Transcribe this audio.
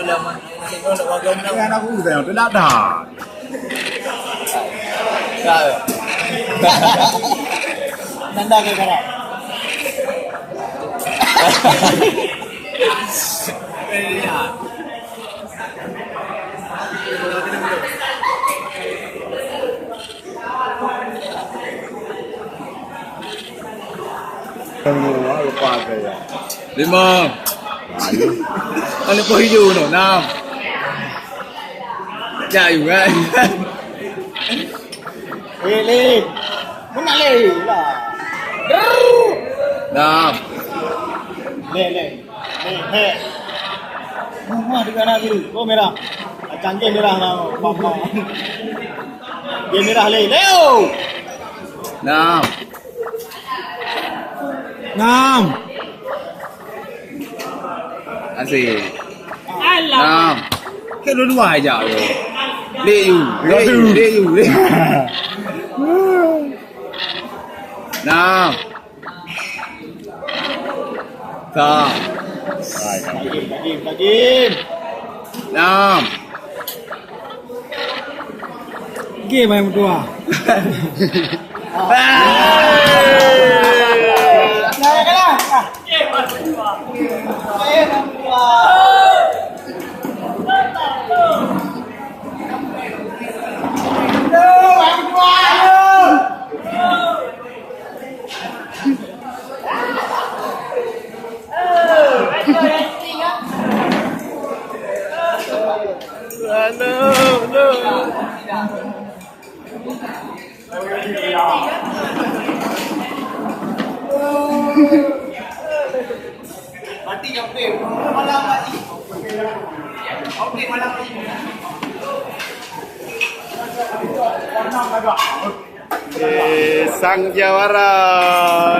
Dengan aku tengok tu nak dah. Nanda ke sekarang? Tengok lupa saya. 5. Ano po hijau no? 6. Jauh kan? Lin. Mana lin lah. 6. Lin. Mama di kanan kiri. Oh merah. Canggih merah lah. Papa. Dia merah lin. Leo. 6. 6. Asyik. 6. Kan dua-dua aja tu. Lek you. 6. Tak. Bagi. 6. Game yang kedua. Sang jawara